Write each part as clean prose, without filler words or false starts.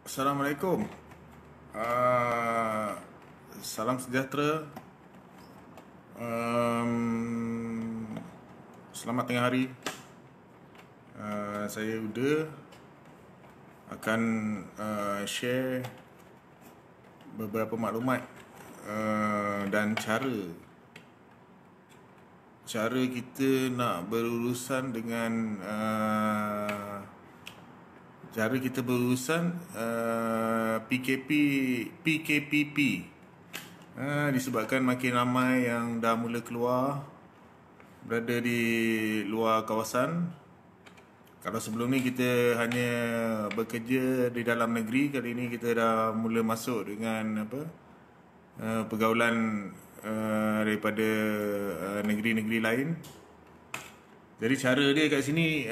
Assalamualaikum. uh, Salam sejahtera. Selamat tengah hari. Saya Uda akan share beberapa maklumat dan cara kita nak berurusan dengan PKPP. Disebabkan makin ramai yang dah mula keluar, berada di luar kawasan. Kalau sebelum ni kita hanya bekerja di dalam negeri, kali ni kita dah mula masuk dengan pergaulan daripada negeri-negeri lain. Jadi cara dia kat sini,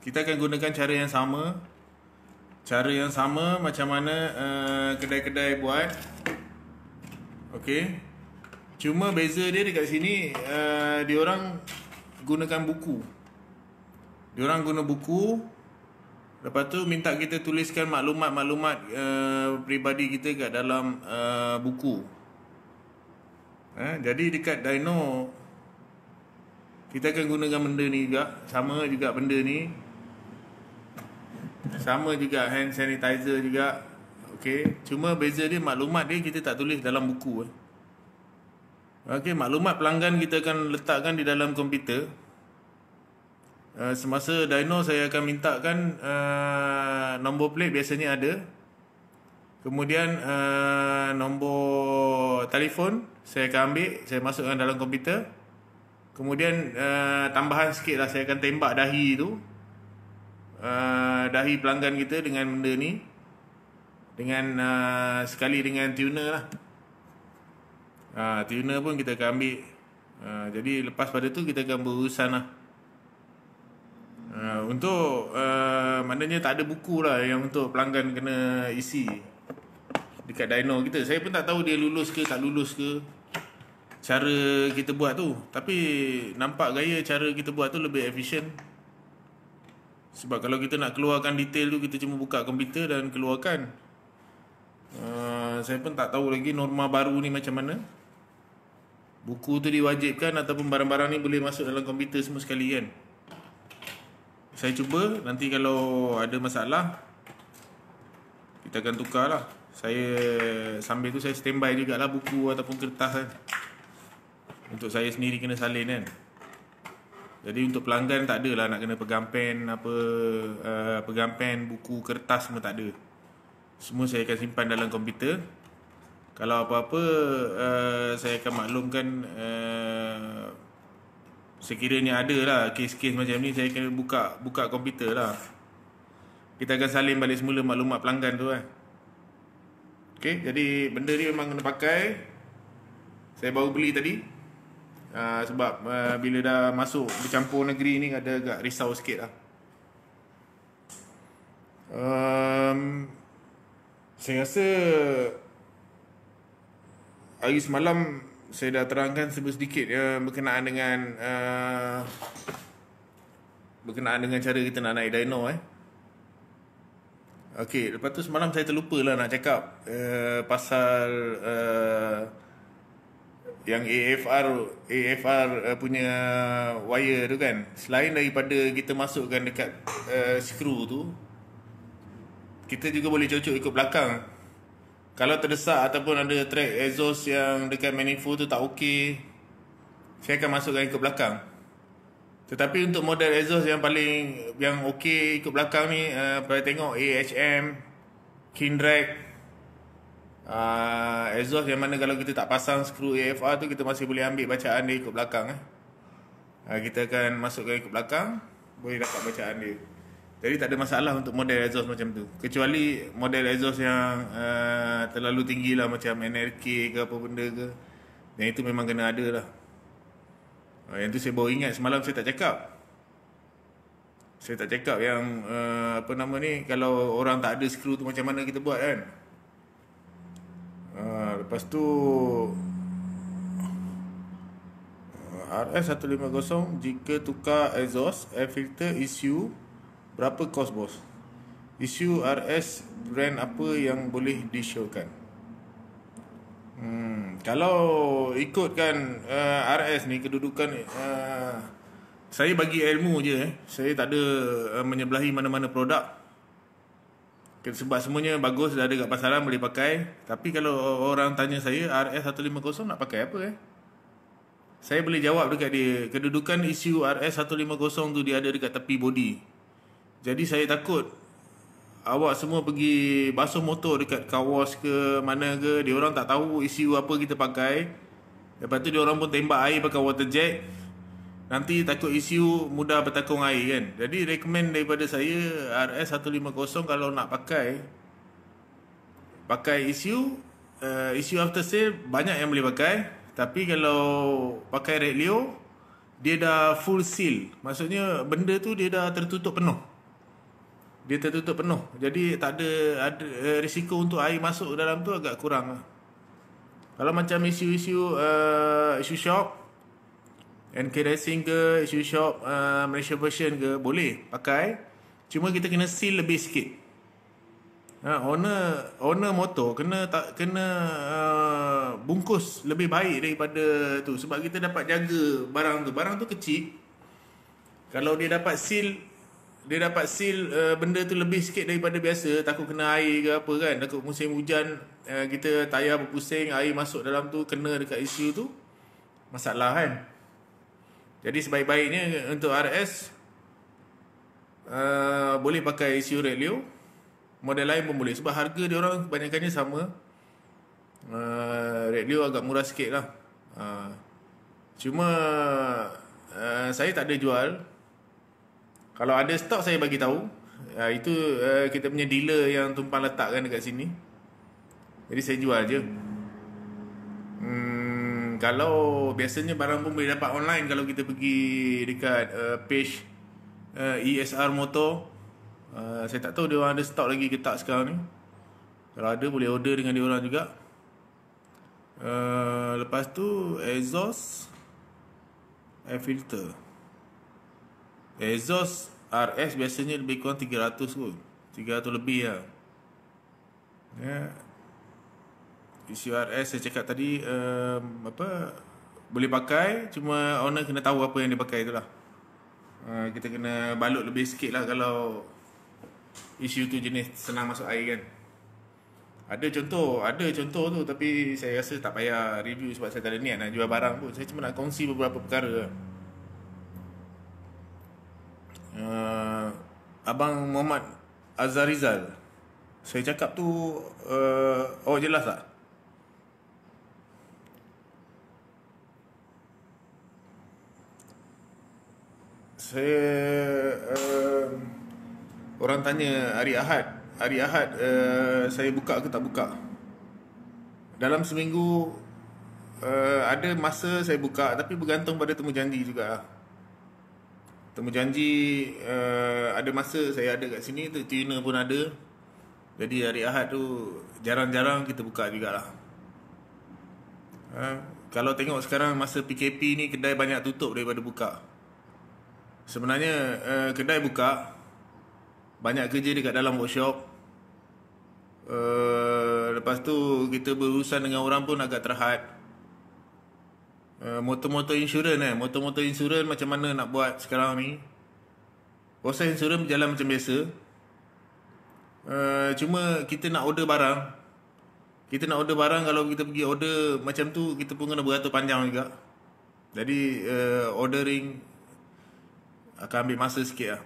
kita akan gunakan cara yang sama. Cara yang sama macam mana kedai-kedai buat. Okey. Cuma beza dia dekat sini, diorang gunakan buku. Diorang guna buku. Lepas tu minta kita tuliskan maklumat-maklumat peribadi kita kat dalam buku. Jadi dekat Dino kita akan gunakan benda ni juga. Sama juga benda ni. Sama juga hand sanitizer juga. Okey. Cuma beza dia, maklumat dia kita tak tulis dalam buku. Okey, maklumat pelanggan kita akan letakkan di dalam komputer. Semasa Dino saya akan mintakan nombor plate biasanya ada. Kemudian nombor telefon saya akan ambil, saya masukkan dalam komputer. Kemudian tambahan sikit lah, saya akan tembak dahi tu, dahi pelanggan kita dengan benda ni, dengan sekali dengan tuner lah. Tuner pun kita akan ambil. Jadi lepas pada tu kita akan berurusan lah. Untuk maknanya tak ada buku lah yang untuk pelanggan kena isi dekat Dino kita. Saya pun tak tahu dia lulus ke tak lulus ke cara kita buat tu. Tapi nampak gaya cara kita buat tu lebih efisien. Sebab kalau kita nak keluarkan detail tu, kita cuma buka komputer dan keluarkan. Saya pun tak tahu lagi norma baru ni macam mana. Buku tu diwajibkan ataupun barang-barang ni boleh masuk dalam komputer semua sekali kan. Saya cuba, nanti kalau ada masalah kita akan tukar lah. Saya sambil tu saya standby jugalah buku ataupun kertas kan. Untuk saya sendiri kena salin kan. Jadi untuk pelanggan tak adalah nak kena pegang pen, pegang pen, buku, kertas semua tak ada. Semua saya akan simpan dalam komputer. Kalau apa-apa saya akan maklumkan, sekiranya ada lah kes-kes macam ni, saya akan buka komputer lah. Kita akan salin balik semula maklumat pelanggan tu kan. Okay, jadi benda ni memang kena pakai. Saya baru beli tadi. Sebab bila dah masuk bercampur negeri ni ada agak risau sikit lah. Saya rasa hari semalam saya dah terangkan sedikit berkenaan dengan cara kita nak naik Dino. Okey, lepas tu semalam saya terlupa lah nak cakap pasal yang AFR punya wire tu kan. Selain daripada kita masukkan dekat skru tu, kita juga boleh cocok ikut belakang. Kalau terdesak ataupun ada track exhaust yang dekat manifold tu tak okey, saya akan masukkan ikut belakang. Tetapi untuk model exhaust yang okey ikut belakang ni, boleh tengok AHM, Kindrag, exhaust yang mana kalau kita tak pasang skru AFR tu, kita masih boleh ambil bacaan dia ikut belakang. Kita akan masukkan ikut belakang, boleh dapat bacaan dia. Jadi tak ada masalah untuk model exhaust macam tu. Kecuali model exhaust yang terlalu tinggi lah, macam NRK ke apa benda ke, yang itu memang kena ada lah. Yang tu saya baru ingat, semalam saya tak cakap. Saya tak cakap yang kalau orang tak ada skru tu macam mana kita buat kan. Lepas tu RS150, jika tukar exhaust air filter issue, berapa kos bos? Isu RS brand apa yang boleh di-showkan? Kalau ikutkan RS ni kedudukan, saya bagi ilmu je. Saya tak ada menyebelahi mana-mana produk. Sebab semuanya bagus, dah ada kat pasaran, boleh pakai. Tapi kalau orang tanya saya RS150 nak pakai apa saya boleh jawab dekat dia. Kedudukan isu RS150 tu dia ada dekat tepi body. Jadi saya takut awak semua pergi basuh motor dekat car wash ke mana ke, dia orang tak tahu isu apa kita pakai. Lepas tu dia orang pun tembak air pakai water jet. Nanti takut isu mudah bertakung air kan. Jadi recommend daripada saya RS150 kalau nak pakai isu after sale banyak yang boleh pakai. Tapi kalau pakai Red Leo, dia dah full seal. Maksudnya benda tu dia dah tertutup penuh. Jadi tak ada risiko untuk air masuk dalam tu agak kurang. Kalau macam isu shop NK Racing ke, isu shop Malaysia version ke, boleh pakai. Cuma kita kena seal lebih sikit. Owner motor kena bungkus lebih baik daripada tu. Sebab kita dapat jaga barang tu kecil. Kalau dia dapat seal benda tu lebih sikit daripada biasa, takut kena air ke apa kan, takut musim hujan kita tayar berpusing, air masuk dalam tu, kena dekat isu tu, masalah kan. Jadi sebaik-baiknya untuk RS boleh pakai isu Red Leo. Model lain pun boleh, sebab harga dia orang kebanyakannya sama. Red Leo agak murah sikit lah. Cuma saya tak ada jual. Kalau ada stok saya bagi tahu. Itu kita punya dealer yang tumpang letakkan dekat sini. Jadi saya jual je. Kalau biasanya barang pun boleh dapat online kalau kita pergi dekat page ESR Motor. Saya tak tahu dia orang ada stok lagi ke tak sekarang ni. Kalau ada boleh order dengan dia orang juga. Lepas tu exhaust air filter. Exhaust RS biasanya lebih kurang 300 kot. 300 lebih lah. Isu RS saya cakap tadi boleh pakai. Cuma owner kena tahu apa yang dia pakai tu lah. Kita kena balut lebih sikit lah kalau isu tu jenis senang masuk air kan. Ada contoh tu, tapi saya rasa tak payah review sebab saya tak ada niat nak jual barang pun. Saya cuma nak kongsi beberapa perkara. Abang Muhammad Azarizal, saya cakap tu jelas tak? Saya orang tanya hari Ahad saya buka ke tak buka. Dalam seminggu ada masa saya buka, tapi bergantung pada temu janji juga. Temu janji ada masa saya ada kat sini, tuner pun ada. Jadi hari Ahad tu jarang-jarang kita buka jugalah. Kalau tengok sekarang masa PKP ni, kedai banyak tutup daripada buka. Sebenarnya kedai buka, banyak kerja dekat dalam workshop. Lepas tu kita berurusan dengan orang pun agak terhad. Motor-motor insurans Motor-motor insurans macam mana nak buat sekarang ni. Proses insurans berjalan macam biasa. Cuma kita nak order barang. Kalau kita pergi order macam tu, kita pun kena beratur panjang juga. Jadi ordering akan ambil masa sikit lah.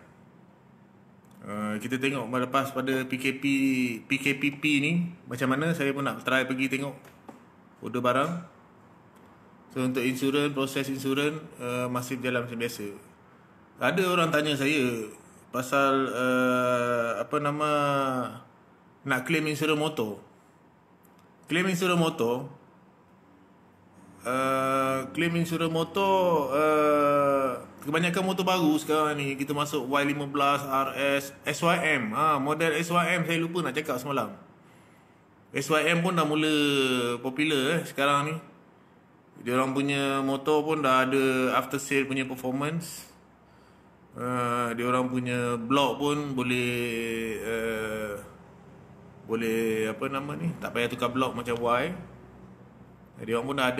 Kita tengok lepas pada PKPP ni macam mana. Saya pun nak try pergi tengok order barang. So untuk insurans, proses insurans masih berjalan macam biasa. Ada orang tanya saya pasal nak claim insurans motor. Claim insurans motor kebanyakan motor baru sekarang ni, kita masuk Y15, RS, SYM. Model SYM saya lupa nak cakap semalam. SYM pun dah mula popular sekarang ni. Dia orang punya motor pun dah ada after sale punya performance. Dia orang punya blok pun boleh boleh apa nama ni, tak payah tukar blok macam Y. Dia orang pun dah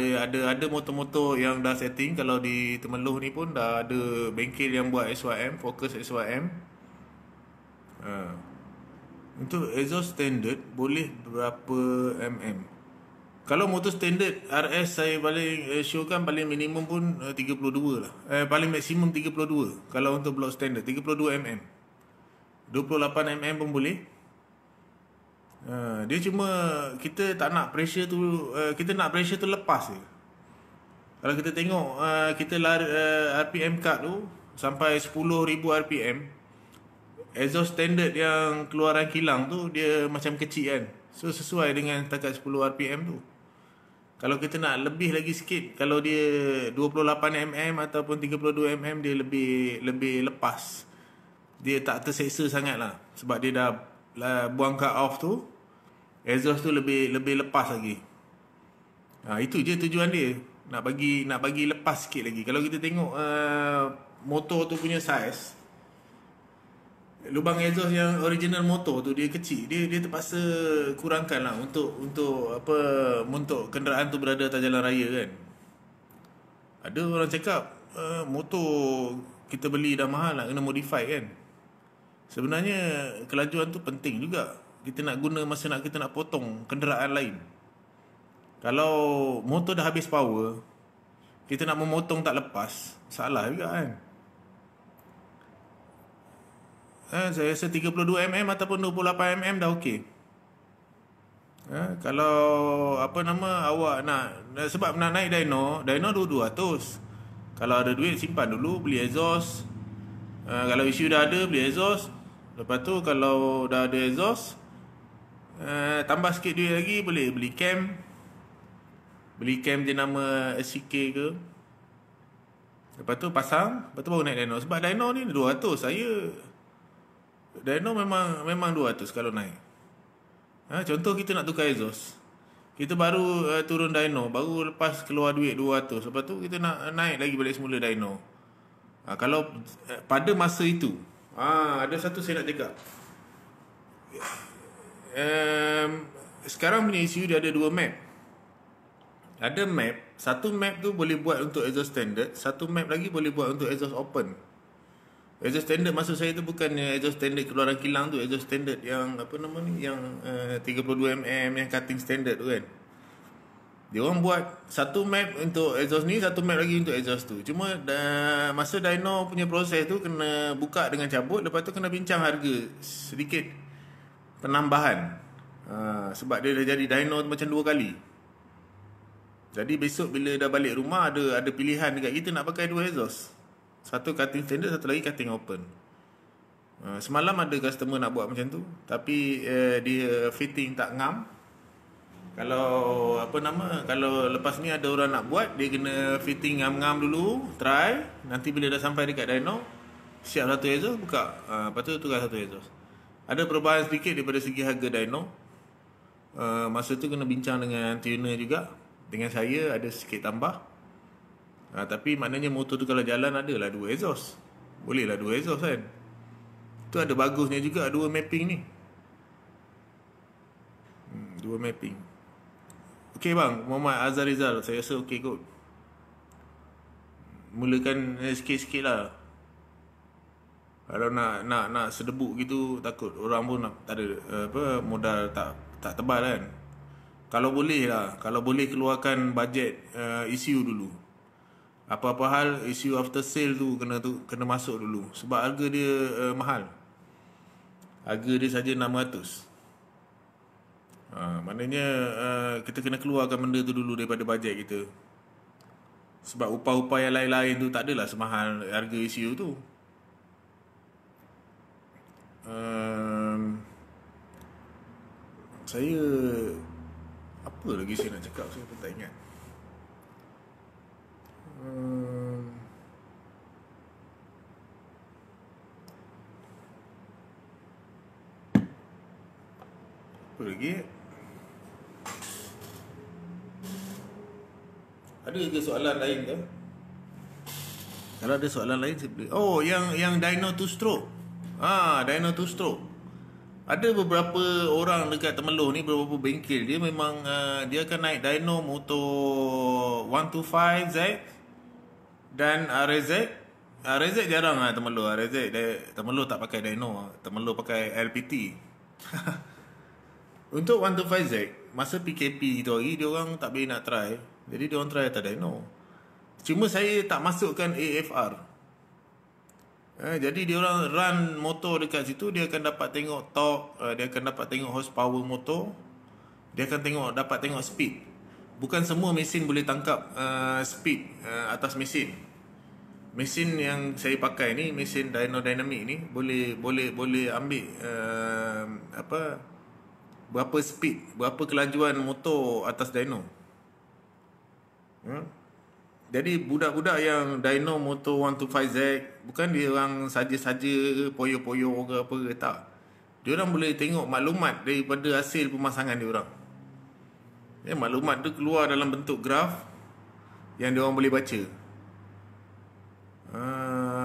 ada motor-motor yang dah setting. Kalau di Temeloh ni pun dah ada bengkel yang buat SYM, Focus SYM. Untuk exhaust standard boleh berapa mm? Kalau motor standard RS saya paling showkan paling minimum pun 32 lah. Paling maksimum 32. Kalau untuk block standard 32 mm. 28 mm pun boleh. Dia cuma kita tak nak pressure tu, kita nak pressure tu lepas je. Kalau kita tengok kita lari, RPM cut tu sampai 10,000 RPM, exhaust standard yang keluaran kilang tu dia macam kecil kan. So sesuai dengan takat 10 RPM tu. Kalau kita nak lebih lagi sikit, kalau dia 28 mm ataupun 32 mm, dia lebih lepas. Dia tak terseksa sangat lah. Sebab dia dah buang cut off tu, exhaust tu lebih lepas lagi. Itu je tujuan dia. Nak bagi lepas sikit lagi. Kalau kita tengok motor tu punya size, lubang exhaust yang original motor tu dia kecil, dia terpaksa kurangkan lah untuk kenderaan tu berada atas jalan raya kan. Ada orang cakap motor kita beli dah mahal, nak kena modify kan. Sebenarnya kelajuan tu penting juga. Kita nak guna masa kita nak potong kenderaan lain. Kalau motor dah habis power, kita nak memotong tak lepas, salah juga kan. Saya rasa 32 mm ataupun 28 mm dah okey. Kalau awak nak, sebab nak naik dyno 200. Kalau ada duit simpan dulu, beli exhaust. Kalau isu dah ada, beli exhaust. Lepas tu kalau dah ada exhaust, tambah sikit duit lagi, boleh beli cam. Beli cam je nama SCK ke. Lepas tu pasang, lepas tu baru naik dyno. Sebab dyno ni 200. Dyno memang 200 kalau naik. Contoh kita nak tukar exhaust, kita baru turun dyno, baru lepas keluar duit 200. Lepas tu kita nak naik lagi balik semula dyno. Kalau pada masa itu, ada satu saya nak cakap. Sekarang punya isu dia ada 2 map. Ada map, satu map tu boleh buat untuk exhaust standard, satu map lagi boleh buat untuk exhaust open. Exhaust standard maksud saya tu bukannya exhaust standard keluaran kilang tu, exhaust standard yang yang 32 mm yang cutting standard tu kan. Dia orang buat satu map untuk exhaust ni, satu map lagi untuk exhaust tu. Cuma masa dyno punya proses tu kena buka dengan cabut, lepas tu kena bincang harga sedikit penambahan. Sebab dia dah jadi dyno macam 2 kali. Jadi besok bila dah balik rumah ada pilihan dekat kita nak pakai 2 exhaust. Satu cutting standard, satu lagi cutting open. Semalam ada customer nak buat macam tu, tapi dia fitting tak ngam. Kalau kalau lepas ni ada orang nak buat, dia kena fitting ngam-ngam dulu, try. Nanti bila dah sampai dekat dyno, siap satu exhaust, buka. Lepas tu tukar satu exhaust. Ada perubahan sedikit daripada segi harga dyno. Masa tu kena bincang dengan tuner juga. Dengan saya ada sikit tambah. Tapi maknanya motor tu kalau jalan adalah 2 exhaust. Boleh lah 2 exhaust kan. Tu ada bagusnya juga 2 mapping ni. 2 mapping. Okey bang, Muhammad Azhar Rizal, saya rasa okey kot. Mulakan sikit-sikit lah. Kalau nak sedebuk gitu, takut orang pun tak ada modal tak tebal kan. Kalau boleh lah, kalau boleh keluarkan bajet ECU dulu. Apa-apa hal isu after sale tu kena masuk dulu. Sebab harga dia mahal. Harga dia saja 600. Maknanya kita kena keluarkan benda tu dulu daripada bajet kita. Sebab upah-upah yang lain-lain tu tak adalah semahal harga isu tu. Saya apa lagi saya nak cakap, saya pun tak ingat. Apa lagi? Ada ke soalan lain ke? Kalau ada soalan lain saya boleh. Oh, yang dyno two stroke. Dyno two stroke. Ada beberapa orang dekat Temerloh ni, beberapa bengkel dia memang dia akan naik dyno motor 125Z dan RZ. RZ jarang Temerloh. RZ Temerloh tak pakai dyno. Temerloh pakai LPT. Untuk 125Z, masa PKP tu hari dia orang tak boleh nak try. Jadi dia orang try atas dyno. Cuma saya tak masukkan AFR. Jadi dia orang run motor dekat situ, dia akan dapat tengok torque, dia akan dapat tengok horsepower motor, dia akan dapat tengok speed. Bukan semua mesin boleh tangkap speed atas mesin. Mesin yang saya pakai ni, mesin dyno dynamic ni boleh ambil berapa speed, berapa kelajuan motor atas dyno. Jadi budak-budak yang dyno motor 125Z, bukan dia orang saja-saja poyo-poyo ke apa ke, tak. Dia orang boleh tengok maklumat daripada hasil pemasangan dia orang. Maklumat tu keluar dalam bentuk graf yang dia orang boleh baca.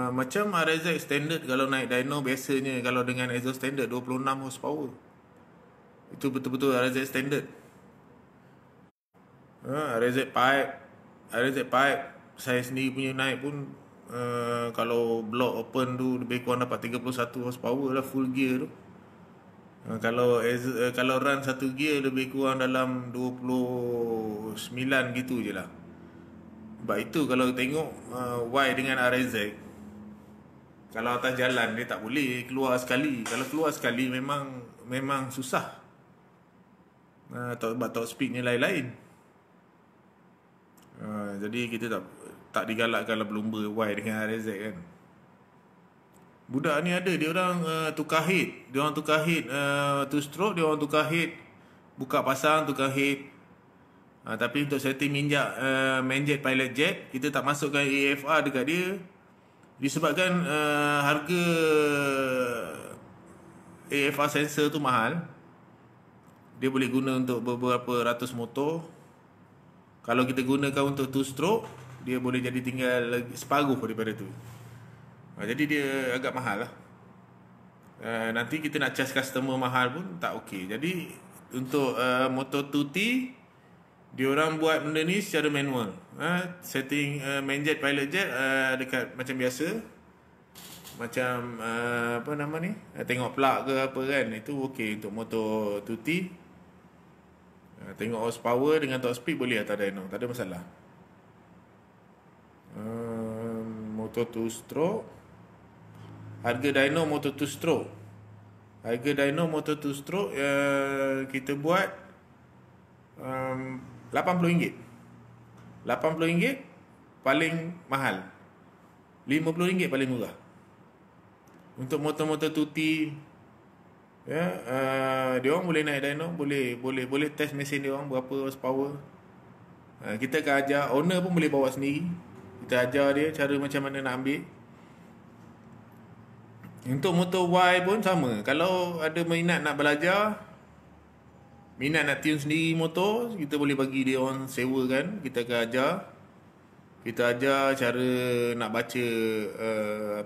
Macam RZ standard kalau naik dyno biasanya, kalau dengan exhaust standard 26 horsepower. Itu betul-betul RZ standard. RZ pipe saya sendiri punya naik pun kalau block open tu lebih kurang dapat 31 horsepower lah full gear tu. Kalau run satu gear lebih kurang dalam 29 gitu je lah. Sebab itu kalau tengok Y dengan RZ, kalau atas jalan dia tak boleh keluar sekali. Kalau keluar sekali memang susah. Sebab top speednya lain-lain. Jadi kita tak digalakkan lah berlumba Y dengan RZ kan. Budak ni ada, dia orang tukar head. Dia orang tukar head two stroke, dia orang tukar head, buka pasang, tukar head. Tapi untuk setting mainjet pilot jet, kita tak masukkan AFR dekat dia. Disebabkan harga AFR sensor tu mahal. Dia boleh guna untuk beberapa ratus motor. Kalau kita gunakan untuk two stroke, dia boleh jadi tinggal separuh daripada tu. Jadi dia agak mahal lah. Nanti kita nak charge customer mahal pun tak okey. Jadi untuk motor 2T, dia orang buat benda ni secara manual. Setting mainjet pilot jet dekat macam biasa. Macam apa nama ni, tengok plug ke apa kan, itu okey untuk motor 2T. Tengok horsepower dengan top speed boleh atas dyno, tak ada masalah. Motor 2 stroke, harga dyno motor 2 stroke, harga dyno motor 2 stroke kita buat RM80. RM80 paling mahal, RM50 paling murah. Untuk motor-motor 2T, dia orang boleh naik dyno, boleh test mesin dia orang berapa horsepower. Kita akan ajar, owner pun boleh bawa sendiri. Kita ajar dia cara macam mana nak ambil. Untuk motor Y pun sama. Kalau ada minat nak belajar, minat nak tune sendiri motor, kita boleh bagi dia orang sewakan. Kita akan ajar. Kita ajar cara nak baca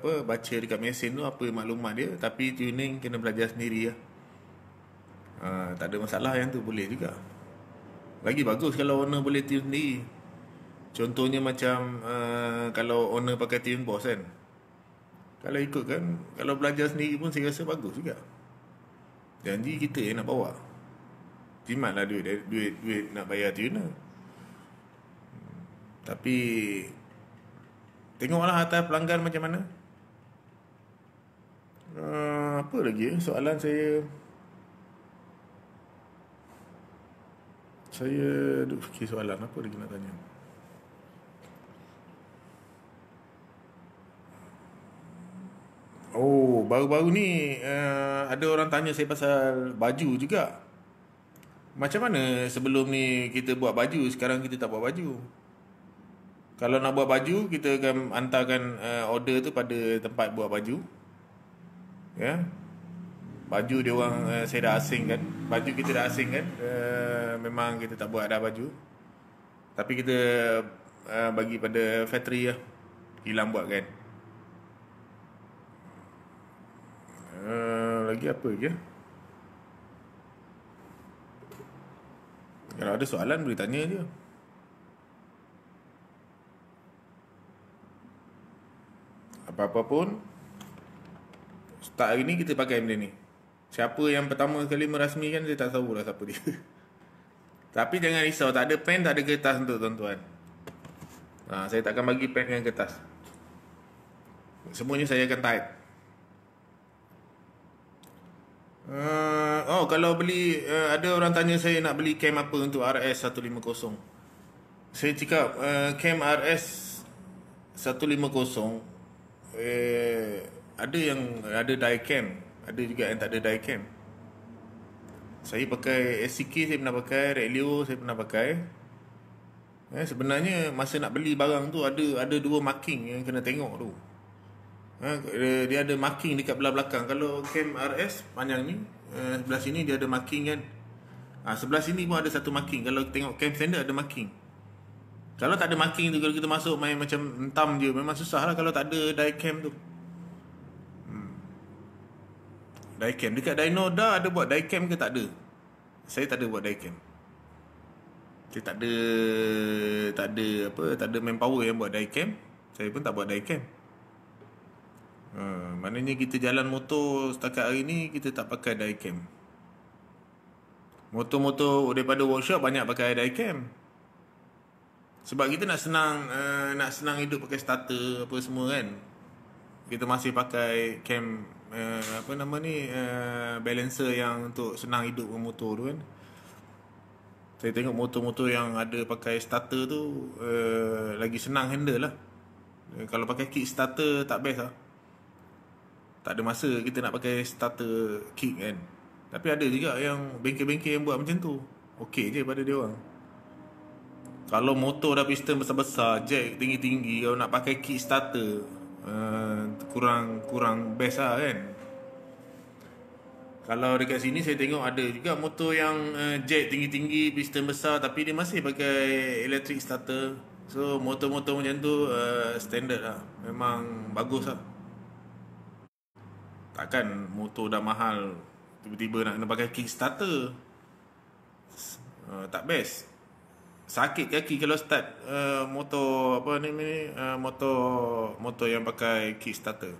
baca dekat mesin tu apa maklumat dia. Tapi tuning kena belajar sendiri lah. Tak ada masalah, yang tu boleh juga. Lagi bagus kalau owner boleh tune sendiri. Contohnya macam kalau owner pakai tune box kan, kalau ikut kan, kalau belajar sendiri pun saya rasa bagus juga. Janji kita yang nak bawa, jimatlah duit nak bayar tuner. Tapi tengoklah atas pelanggan macam mana. Apa lagi soalan saya duk fikir soalan apa lagi nak tanya. Oh, baru-baru ni ada orang tanya saya pasal baju juga. Macam mana sebelum ni kita buat baju, sekarang kita tak buat baju? Kalau nak buat baju, kita akan hantarkan order tu pada tempat buat baju. Ya. Baju dia orang saya dah asingkan. Baju kita dah asingkan. Memang kita tak buat dah baju. Tapi kita bagi pada factory lah. Hilang buat kan. Lagi apa je? Kalau ada soalan boleh tanya je. Apa-apa pun, start hari ni kita pakai benda ni. Siapa yang pertama kali merasmikan, saya tak tahu lah siapa dia. Tapi jangan risau, tak ada pen, tak ada kertas untuk tuan-tuan. Saya takkan bagi pen dengan kertas. Semuanya saya akan type. Kalau beli, ada orang tanya saya nak beli cam apa untuk RS150. Saya cakap cam RS150 ada yang ada diecam, ada juga yang tak ada diecam. Saya pakai SCK, saya pernah pakai Relio, saya pernah pakai. Sebenarnya masa nak beli barang tu ada dua marking yang kena tengok tu. Dia ada marking dekat belah belakang. Kalau cam RS panjang ni, sebelah sini dia ada marking kan. Sebelah sini pun ada satu marking. Kalau tengok cam standard ada marking. Kalau tak ada marking tu, kalau kita masuk main macam entam je, memang susah lah kalau tak ada diecam tu. Diecam dekat Dyno dah ada buat diecam ke tak ada? Saya tak ada buat diecam. Saya tak ada manpower yang buat diecam. Saya pun tak buat diecam. Maknanya kita jalan motor setakat hari ni kita tak pakai diecam. Motor-motor daripada workshop banyak pakai diecam. Sebab kita nak senang hidup pakai starter apa semua kan. Kita masih pakai cam balancer yang untuk senang hidup motor tu kan. Saya tengok motor-motor yang ada pakai starter tu lagi senang handle lah. Kalau pakai kick starter tak best lah. Tak ada masa kita nak pakai starter kick kan. Tapi ada juga yang bengkel-bengkel yang buat macam tu. Okey je pada dia orang. Kalau motor dah piston besar-besar, jack tinggi-tinggi, kalau nak pakai kick starter kurang best lah kan. Kalau dekat sini saya tengok ada juga motor yang jack tinggi-tinggi, piston besar, tapi dia masih pakai electric starter. So motor-motor macam tu standard lah. Memang bagus lah. Takkan motor dah mahal tiba-tiba nak kena pakai kick starter. Tak best. Sakit kaki kalau start motor motor yang pakai kick starter.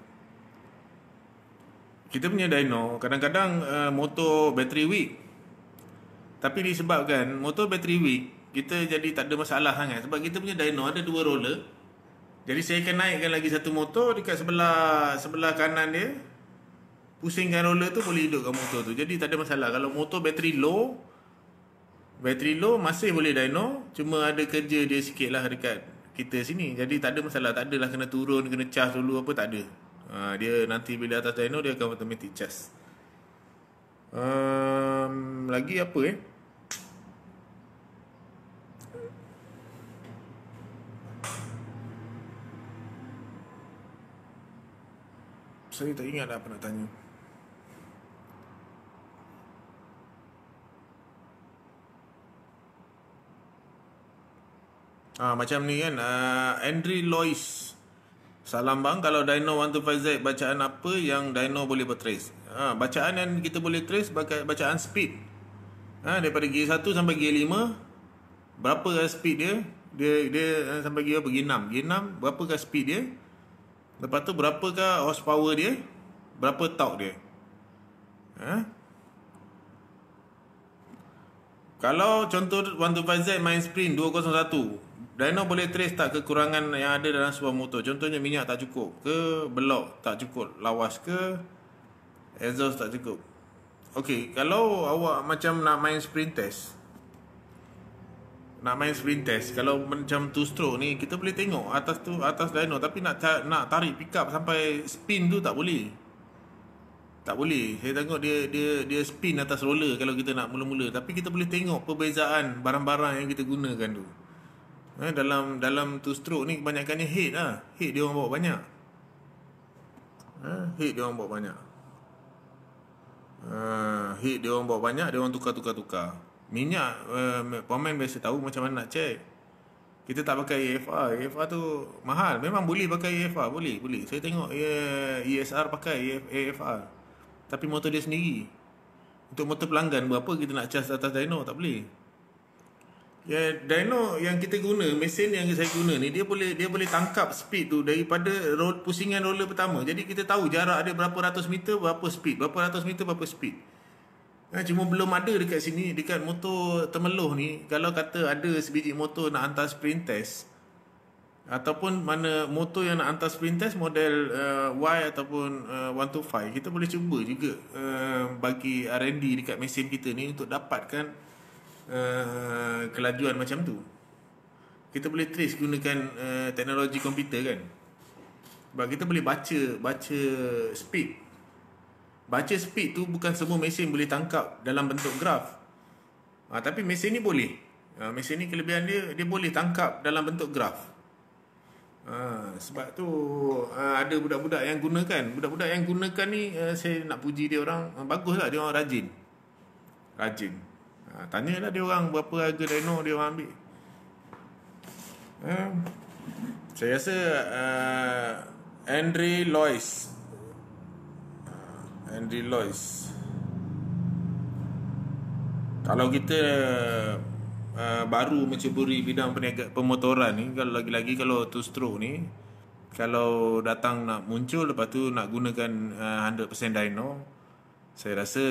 Kita punya dyno kadang-kadang motor battery weak. Tapi disebabkan motor battery weak, kita jadi tak ada masalah sangat sebab kita punya dyno ada dua roller. Jadi saya akan naikkan lagi satu motor dekat sebelah kanan dia. Pusingkan roller tu boleh hidupkan motor tu. Jadi tak ada masalah. Kalau motor battery low masih boleh dyno, cuma ada kerja dia sikit lah dekat kita sini. Jadi tak ada masalah, tak adalah kena turun, kena charge dulu apa, tak ada. Dia nanti bila atas dyno dia akan automatic charge. Lagi apa saya tak ingat dah apa nak tanya. Macam ni kan, Andrew Lois, salam bang, kalau dyno 125Z bacaan apa yang dyno boleh bertrace? Bacaan yang kita boleh trace bacaan speed. Daripada gear 1 sampai gear 5, berapa speed dia? Dia sampai gear 6. Gear 6 berapakah speed dia? Lepas tu berapakah horsepower dia? Berapa torque dia? Kalau contoh 125Z main sprint 201, dyno boleh trace tak kekurangan yang ada dalam sebuah motor? Contohnya minyak tak cukup ke, belok tak cukup lawas ke, exhaust tak cukup. Okey, kalau awak macam nak main sprint test, kalau macam 2 stroke ni, kita boleh tengok atas dyno, tapi nak tarik pick up sampai spin tu tak boleh. Tak boleh. Saya tengok dia spin atas roller kalau kita nak mula-mula, tapi kita boleh tengok perbezaan barang-barang yang kita gunakan tu. Dalam 2 stroke ni kebanyakannya head lah. Head dia orang bawa banyak. Head dia orang bawa banyak. Head dia orang bawa banyak, dia orang tukar. Minyak pemain biasa tahu macam mana nak check. Kita tak pakai AFR. AFR tu mahal. Memang boleh pakai AFR, boleh. Saya tengok ESR pakai AFR. Tapi motor dia sendiri. Untuk motor pelanggan berapa kita nak charge atas dyno, tak boleh. Ya, dyno yang kita guna, mesin yang saya guna ni, dia boleh tangkap speed tu daripada pusingan roller pertama. Jadi kita tahu jarak dia berapa ratus meter, berapa speed, berapa ratus meter, berapa speed. Cuma belum ada dekat sini, dekat motor Temeloh ni. Kalau kata ada sebiji motor nak hantar sprint test, ataupun mana motor yang nak hantar sprint test model Y ataupun 125, kita boleh cuba juga bagi R&D dekat mesin kita ni untuk dapatkan kelajuan macam tu. Kita boleh trace gunakan teknologi komputer kan. Sebab kita boleh baca speed. Baca speed tu bukan semua mesin boleh tangkap dalam bentuk graf. Tapi mesin ni boleh. Mesin ni kelebihan dia boleh tangkap dalam bentuk graf. Sebab tu ada budak-budak yang gunakan. Budak-budak yang gunakan ni saya nak puji dia orang. Baguslah, dia orang rajin. Tanyalah dia orang berapa harga dyno dia orang ambil. Saya rasa Andre Lois, kalau kita baru menceburi bidang pemotoran ni, kalau lagi-lagi kalau two stroke ni, kalau datang nak muncul lepas tu nak gunakan 100% dyno, saya rasa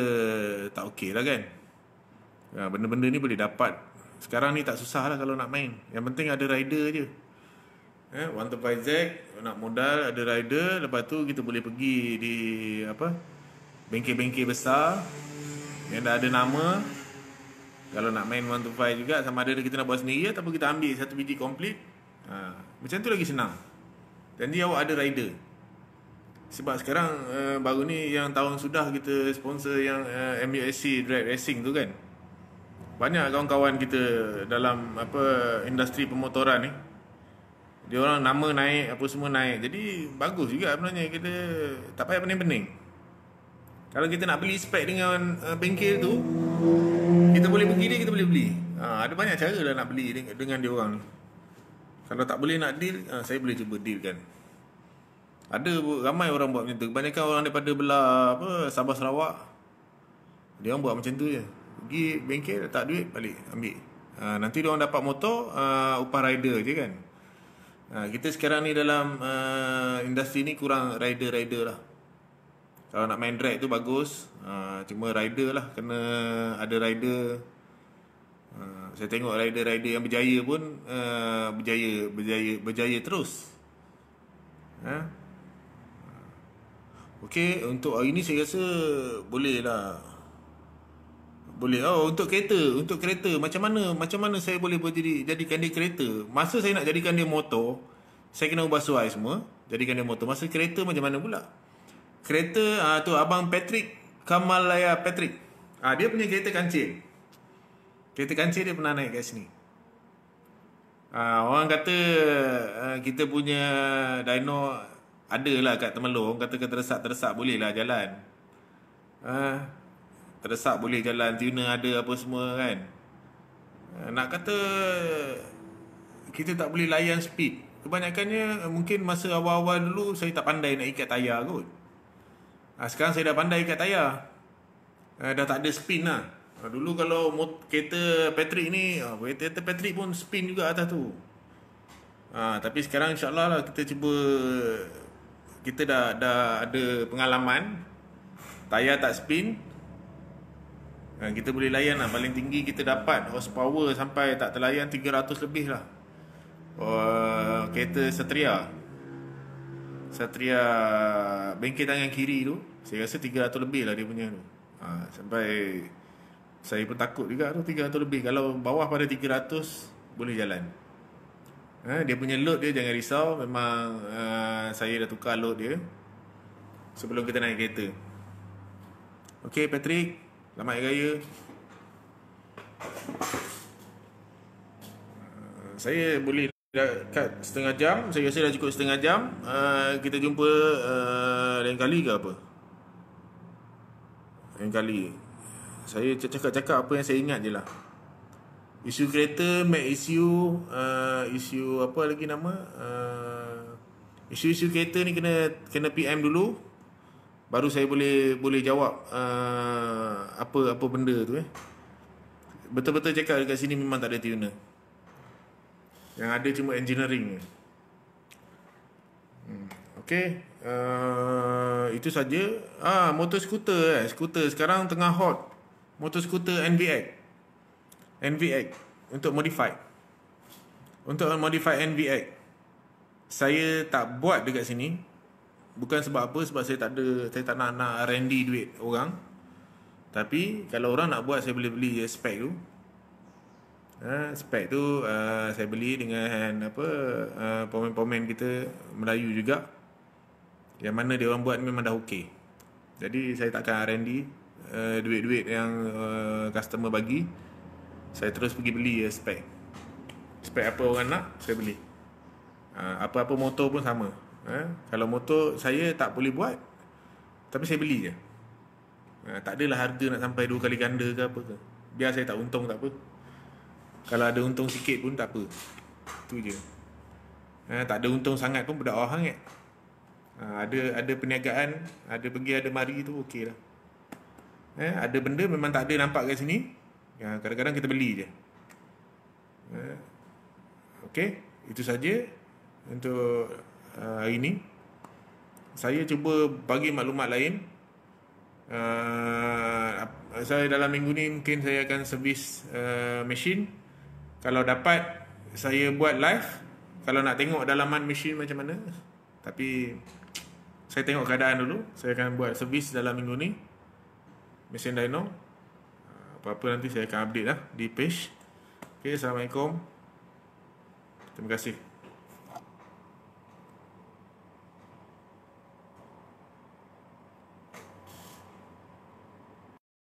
tak okey lah kan. Benda-benda ni boleh dapat. Sekarang ni tak susah lah kalau nak main. Yang penting ada rider je. 125Z nak modal, ada rider. Lepas tu kita boleh pergi di bengkel-bengkel besar yang dah ada nama. Kalau nak main 125 juga, sama ada kita nak buat sendiri ataupun kita ambil satu biji komplit. Macam tu lagi senang. Janji awak ada rider. Sebab sekarang baru ni yang tahun sudah kita sponsor yang MUSC Drag Racing tu kan. Banyak kawan-kawan kita dalam industri pemotoran ni, dia orang nama naik, apa semua naik. Jadi bagus juga sebenarnya. Kita tak payah pening-pening. Kalau kita nak beli spek dengan bengkel tu, kita boleh pergi dia, kita boleh beli. Ada banyak cara lah nak beli dengan dia orang ni. Kalau tak boleh nak deal, saya boleh cuba deal kan. Ada ramai orang buat macam tu. Kebanyakan orang daripada belah Sabah Sarawak, dia orang buat macam tu je. Pergi bengkel, tak duit, balik ambil. Nanti dia orang dapat motor, upah rider je kan. Kita sekarang ni dalam industri ni kurang rider lah. Kalau nak main drag tu bagus, cuma rider lah, kena ada rider. Saya tengok rider-rider yang berjaya pun berjaya terus. Okey, untuk hari ni saya rasa boleh lah. Boleh. Untuk kereta macam mana saya boleh jadikan dia kereta? Masa saya nak jadikan dia motor, saya kena ubah suai semua, jadikan dia motor. Masa kereta macam mana pula? Kereta tu abang Patrick Kamalaya Patrick. Dia punya kereta kancil. Kereta kancil dia pernah naik kat sini. Orang kata kita punya dyno adalah kat Temeloh. Orang kata terdesak boleh lah jalan. Terdesak boleh jalan, tuner ada apa semua kan. Nak kata kita tak boleh layan speed. Kebanyakannya mungkin masa awal-awal dulu saya tak pandai nak ikat tayar kot. Sekarang saya dah pandai ikat tayar. Dah tak ada spin lah. Dulu kalau kereta Patrick ni, kereta Patrick pun spin juga atas tu. Tapi sekarang insyaAllah lah kita cuba. Kita dah ada pengalaman. Tayar tak spin. Kita boleh layan lah. Paling tinggi kita dapat horsepower sampai tak terlayan 300 lebih lah. Kereta Satria bengkel tangan kiri tu, saya rasa 300 lebih lah dia punya tu. Sampai saya pun takut juga tu, 300 lebih. Kalau bawah pada 300 boleh jalan. Dia punya load dia jangan risau. Memang saya dah tukar load dia sebelum kita naik kereta. Okey Patrick, selamat Hari Raya. Saya boleh cut setengah jam. Saya rasa dah cukup setengah jam. Kita jumpa lain kali ke apa? Lain kali saya cakap-cakap apa yang saya ingat je lah. Isu kereta, Mac issue, isu apa lagi nama, isu-isu kereta ni kena PM dulu, baru saya boleh jawab apa benda tu. Betul-betul cakap dekat sini memang tak ada tuner. Yang ada cuma engineering. Okay, itu saja. Motor skuter skuter sekarang tengah hot. Motor skuter NVX untuk modified. Untuk modify NVX, saya tak buat dekat sini. Bukan sebab apa, sebab saya tak nak R&D duit orang. Tapi kalau orang nak buat, saya boleh beli spek tu. Spek tu saya beli dengan pomen-pomen kita Melayu juga, yang mana dia orang buat memang dah okey. Jadi saya takkan R&D duit-duit yang customer bagi, saya terus pergi beli spek apa orang nak, saya beli. Apa-apa motor pun sama. Kalau motor saya tak boleh buat, tapi saya beli je. Tak adalah harga nak sampai 2 kali ganda ke apa ke. Biar saya tak untung tak apa. Kalau ada untung sikit pun tak apa. Tu je. Tak ada untung sangat pun berdakwah sangat. Ada perniagaan, ada pergi ada mari tu okey lah. Ada benda memang tak ada nampak kat sini, kadang-kadang kita beli je. Okey, itu saja untuk hari ni. Saya cuba bagi maklumat lain. Saya dalam minggu ni mungkin saya akan servis mesin. Kalau dapat, saya buat live. Kalau nak tengok dalaman mesin macam mana. Tapi saya tengok keadaan dulu. Saya akan buat servis dalam minggu ni mesin dyno. Apa-apa nanti saya akan update lah di page. Okay, Assalamualaikum. Terima kasih.